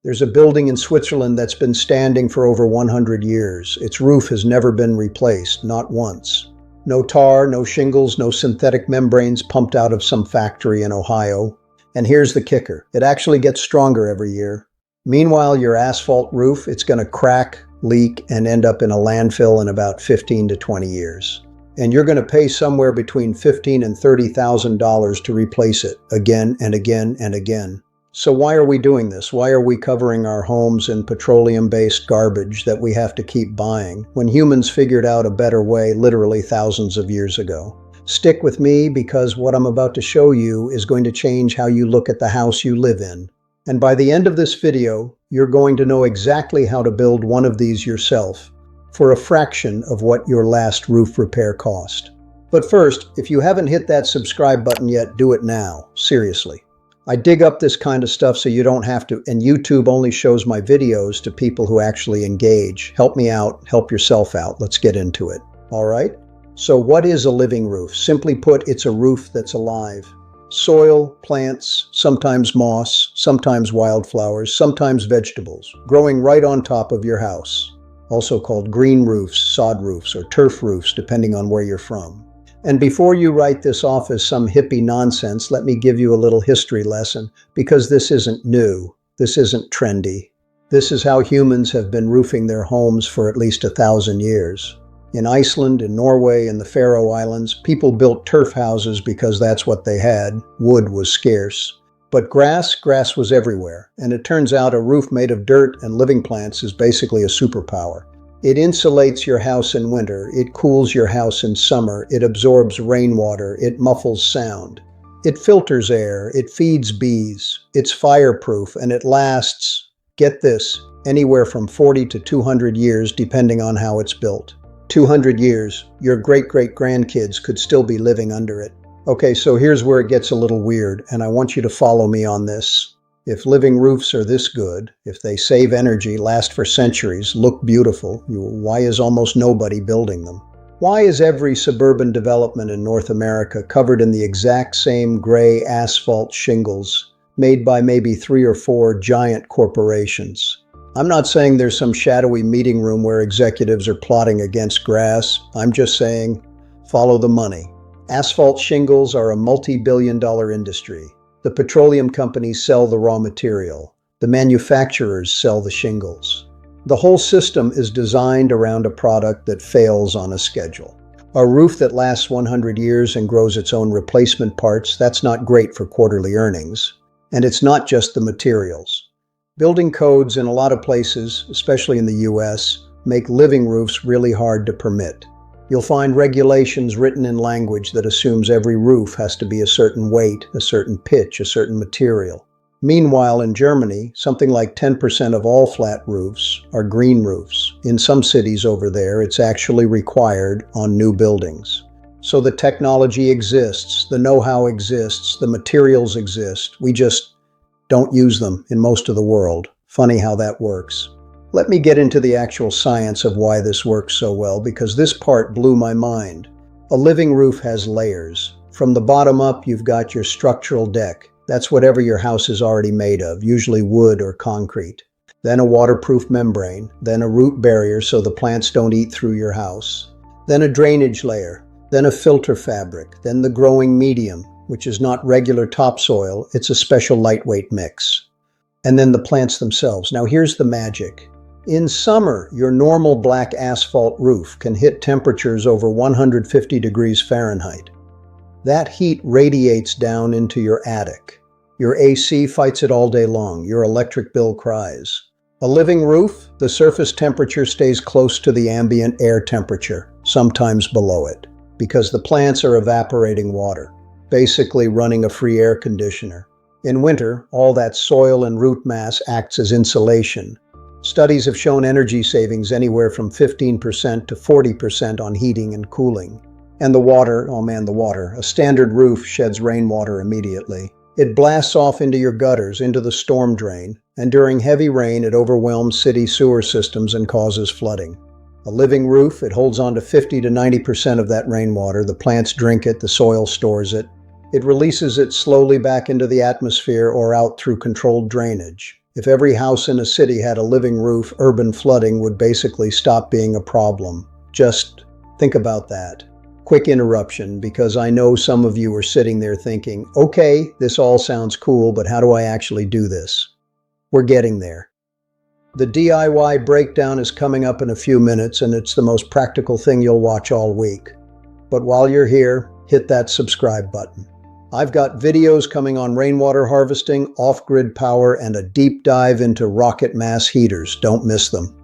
There's a building in Switzerland that's been standing for over 100 years. Its roof has never been replaced, not once. No tar, no shingles, no synthetic membranes pumped out of some factory in Ohio. And here's the kicker. It actually gets stronger every year. Meanwhile, your asphalt roof, it's going to crack, leak, and end up in a landfill in about 15 to 20 years. And you're going to pay somewhere between $15,000 and $30,000 to replace it again and again and again. So why are we doing this? Why are we covering our homes in petroleum-based garbage that we have to keep buying when humans figured out a better way literally thousands of years ago? Stick with me because what I'm about to show you is going to change how you look at the house you live in. And by the end of this video, you're going to know exactly how to build one of these yourself for a fraction of what your last roof repair cost. But first, if you haven't hit that subscribe button yet, do it now. Seriously. I dig up this kind of stuff so you don't have to, and YouTube only shows my videos to people who actually engage. Help me out, help yourself out. Let's get into it. All right? So what is a living roof? Simply put, it's a roof that's alive. Soil, plants, sometimes moss, sometimes wildflowers, sometimes vegetables, growing right on top of your house. Also called green roofs, sod roofs, or turf roofs, depending on where you're from. And before you write this off as some hippie nonsense, let me give you a little history lesson, because this isn't new. This isn't trendy. This is how humans have been roofing their homes for at least 1,000 years. In Iceland, in Norway, and the Faroe Islands, people built turf houses because that's what they had. Wood was scarce. But grass was everywhere. And it turns out a roof made of dirt and living plants is basically a superpower. It insulates your house in winter, it cools your house in summer, it absorbs rainwater, it muffles sound. It filters air, it feeds bees, it's fireproof, and it lasts, get this, anywhere from 40 to 200 years depending on how it's built. 200 years, your great-great-grandkids could still be living under it. Okay, so here's where it gets a little weird, and I want you to follow me on this. If living roofs are this good, if they save energy, last for centuries, look beautiful, why is almost nobody building them? Why is every suburban development in North America covered in the exact same gray asphalt shingles made by maybe 3 or 4 giant corporations? I'm not saying there's some shadowy meeting room where executives are plotting against grass. I'm just saying, follow the money. Asphalt shingles are a multi-billion-dollar industry. The petroleum companies sell the raw material. The manufacturers sell the shingles. The whole system is designed around a product that fails on a schedule. A roof that lasts 100 years and grows its own replacement parts, that's not great for quarterly earnings. And it's not just the materials. Building codes in a lot of places, especially in the US, make living roofs really hard to permit. You'll find regulations written in language that assumes every roof has to be a certain weight, a certain pitch, a certain material. Meanwhile, in Germany, something like 10% of all flat roofs are green roofs. In some cities over there, it's actually required on new buildings. So the technology exists, the know-how exists, the materials exist. We just don't use them in most of the world. Funny how that works. Let me get into the actual science of why this works so well, because this part blew my mind. A living roof has layers. From the bottom up, you've got your structural deck. That's whatever your house is already made of, usually wood or concrete. Then a waterproof membrane, then a root barrier so the plants don't eat through your house. Then a drainage layer, then a filter fabric, then the growing medium, which is not regular topsoil, it's a special lightweight mix. And then the plants themselves. Now here's the magic. In summer, your normal black asphalt roof can hit temperatures over 150 degrees Fahrenheit. That heat radiates down into your attic. Your AC fights it all day long. Your electric bill cries. A living roof, the surface temperature stays close to the ambient air temperature, sometimes below it, because the plants are evaporating water, basically running a free air conditioner. In winter, all that soil and root mass acts as insulation. Studies have shown energy savings anywhere from 15% to 40% on heating and cooling. And the water, oh man, the water. A standard roof sheds rainwater immediately. It blasts off into your gutters, into the storm drain, and during heavy rain it overwhelms city sewer systems and causes flooding. A living roof, it holds on to 50 to 90% of that rainwater. The plants drink it, the soil stores it. It releases it slowly back into the atmosphere or out through controlled drainage. If every house in a city had a living roof, urban flooding would basically stop being a problem. Just think about that. Quick interruption, because I know some of you are sitting there thinking, okay, this all sounds cool, but how do I actually do this? We're getting there. The DIY breakdown is coming up in a few minutes, and it's the most practical thing you'll watch all week. But while you're here, hit that subscribe button. I've got videos coming on rainwater harvesting, off-grid power, and a deep dive into rocket mass heaters. Don't miss them.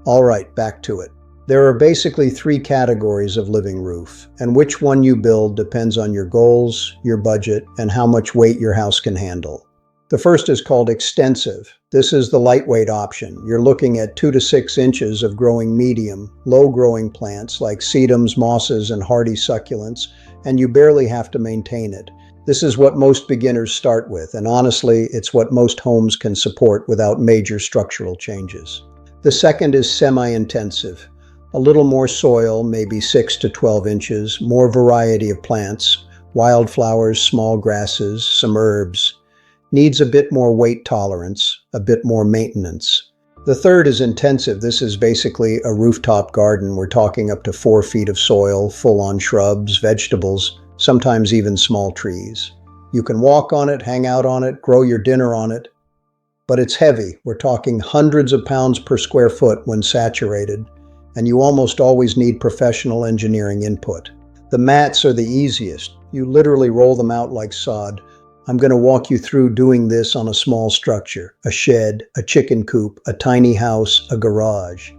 All right, back to it. There are basically three categories of living roof, and which one you build depends on your goals, your budget, and how much weight your house can handle. The first is called extensive. This is the lightweight option. You're looking at 2 to 6 inches of growing medium, low-growing plants like sedums, mosses, and hardy succulents, and you barely have to maintain it. This is what most beginners start with, and honestly, it's what most homes can support without major structural changes. The second is semi-intensive. A little more soil, maybe 6 to 12 inches, more variety of plants, wildflowers, small grasses, some herbs. Needs a bit more weight tolerance, a bit more maintenance. The third is intensive. This is basically a rooftop garden. We're talking up to 4 feet of soil, full-on shrubs, vegetables, sometimes even small trees. You can walk on it, hang out on it, grow your dinner on it. But it's heavy. We're talking hundreds of pounds per square foot when saturated, and you almost always need professional engineering input. The mats are the easiest. You literally roll them out like sod. I'm going to walk you through doing this on a small structure, a shed, a chicken coop, a tiny house, a garage.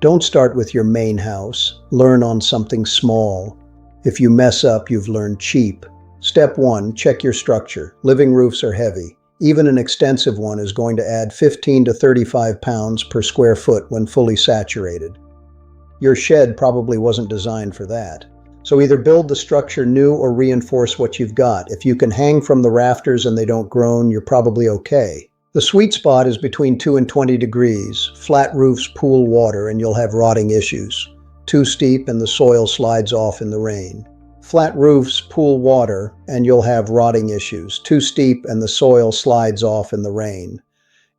Don't start with your main house. Learn on something small. If you mess up, you've learned cheap. Step 1, check your structure. Living roofs are heavy. Even an extensive one is going to add 15 to 35 pounds per square foot when fully saturated. Your shed probably wasn't designed for that. So either build the structure new or reinforce what you've got. If you can hang from the rafters and they don't groan, you're probably okay. The sweet spot is between 2 and 20 degrees. Flat roofs pool water and you'll have rotting issues. Too steep and the soil slides off in the rain. Flat roofs pool water and you'll have rotting issues. Too steep and the soil slides off in the rain.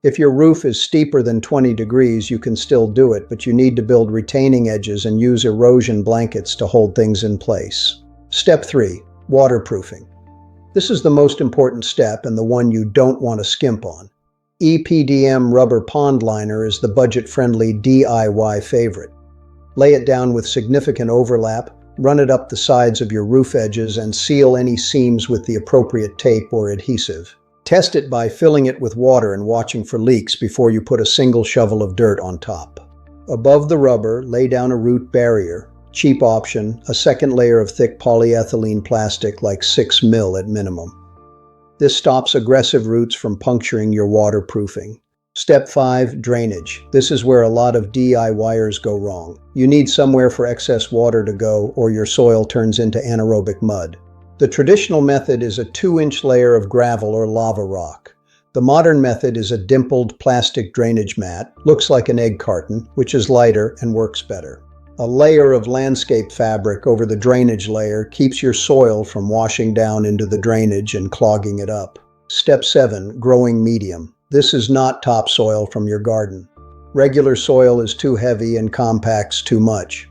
If your roof is steeper than 20 degrees, you can still do it, but you need to build retaining edges and use erosion blankets to hold things in place. Step 3, waterproofing. This is the most important step and the one you don't want to skimp on. EPDM rubber pond liner is the budget-friendly DIY favorite. Lay it down with significant overlap, run it up the sides of your roof edges, and seal any seams with the appropriate tape or adhesive. Test it by filling it with water and watching for leaks before you put a single shovel of dirt on top. Above the rubber, lay down a root barrier. Cheap option, a second layer of thick polyethylene plastic like 6 mil at minimum. This stops aggressive roots from puncturing your waterproofing. Step 5, drainage. This is where a lot of DIYers go wrong. You need somewhere for excess water to go or your soil turns into anaerobic mud. The traditional method is a 2-inch layer of gravel or lava rock. The modern method is a dimpled plastic drainage mat, looks like an egg carton, which is lighter and works better. A layer of landscape fabric over the drainage layer keeps your soil from washing down into the drainage and clogging it up. Step 7, growing medium. This is not topsoil from your garden. Regular soil is too heavy and compacts too much.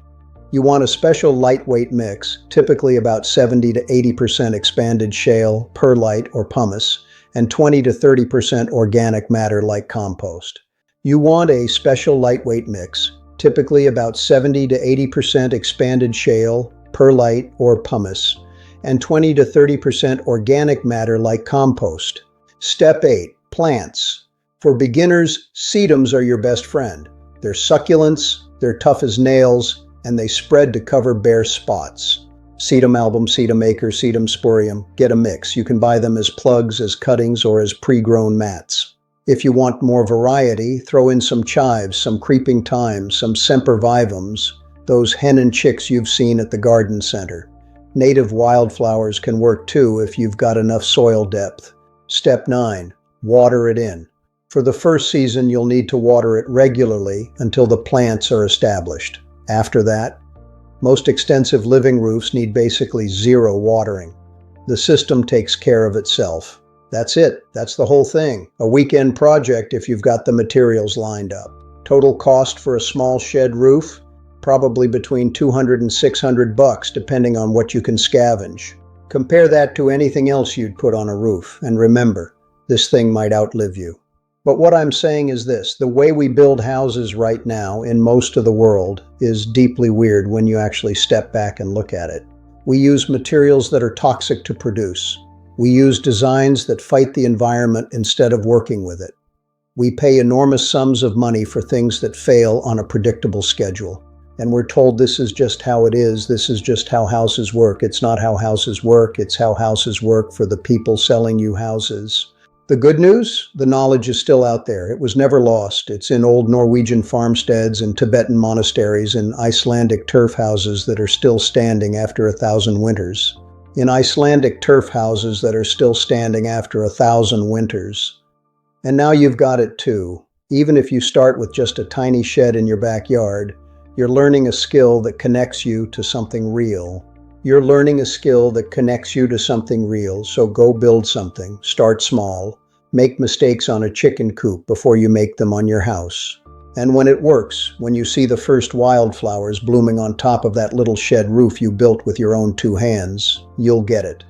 You want a special lightweight mix, typically about 70 to 80% expanded shale, perlite, or pumice, and 20 to 30% organic matter like compost. You want a special lightweight mix, typically about 70 to 80% expanded shale, perlite, or pumice, and 20 to 30% organic matter like compost. Step 8, plants. For beginners, sedums are your best friend. They're succulents, they're tough as nails, and they spread to cover bare spots. Sedum album, sedum acre, sedum spurium. Get a mix. You can buy them as plugs, as cuttings, or as pre-grown mats. If you want more variety, throw in some chives, some creeping thyme, some sempervivums, those hen and chicks you've seen at the garden center. Native wildflowers can work too if you've got enough soil depth. Step 9, water it in. For the first season, you'll need to water it regularly until the plants are established. After that, most extensive living roofs need basically zero watering. The system takes care of itself. That's it. That's the whole thing. A weekend project if you've got the materials lined up. Total cost for a small shed roof? Probably between $200 and $600, depending on what you can scavenge. Compare that to anything else you'd put on a roof, and remember, this thing might outlive you. But what I'm saying is this: the way we build houses right now in most of the world is deeply weird when you actually step back and look at it. We use materials that are toxic to produce. We use designs that fight the environment instead of working with it. We pay enormous sums of money for things that fail on a predictable schedule. And we're told this is just how it is, this is just how houses work. It's not how houses work, it's how houses work for the people selling you houses. The good news? The knowledge is still out there. It was never lost. It's in old Norwegian farmsteads and Tibetan monasteries and Icelandic turf houses that are still standing after 1,000 winters. In Icelandic turf houses that are still standing after 1,000 winters. And now you've got it too. Even if you start with just a tiny shed in your backyard, you're learning a skill that connects you to something real. You're learning a skill that connects you to something real, so go build something. Start small. Make mistakes on a chicken coop before you make them on your house. And when it works, when you see the first wildflowers blooming on top of that little shed roof you built with your own 2 hands, you'll get it.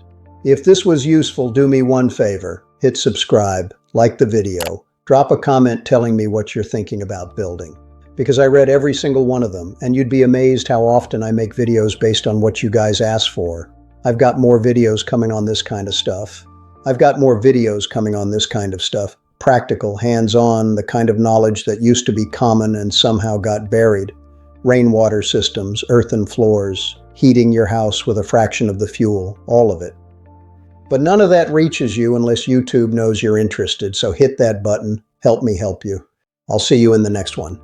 If this was useful, do me one favor. Hit subscribe, like the video, drop a comment telling me what you're thinking about building. Because I read every single one of them, and you'd be amazed how often I make videos based on what you guys ask for. I've got more videos coming on this kind of stuff. Practical, hands-on, the kind of knowledge that used to be common and somehow got buried. Rainwater systems, earthen floors, heating your house with a fraction of the fuel, all of it. But none of that reaches you unless YouTube knows you're interested, so hit that button. Help me help you. I'll see you in the next one.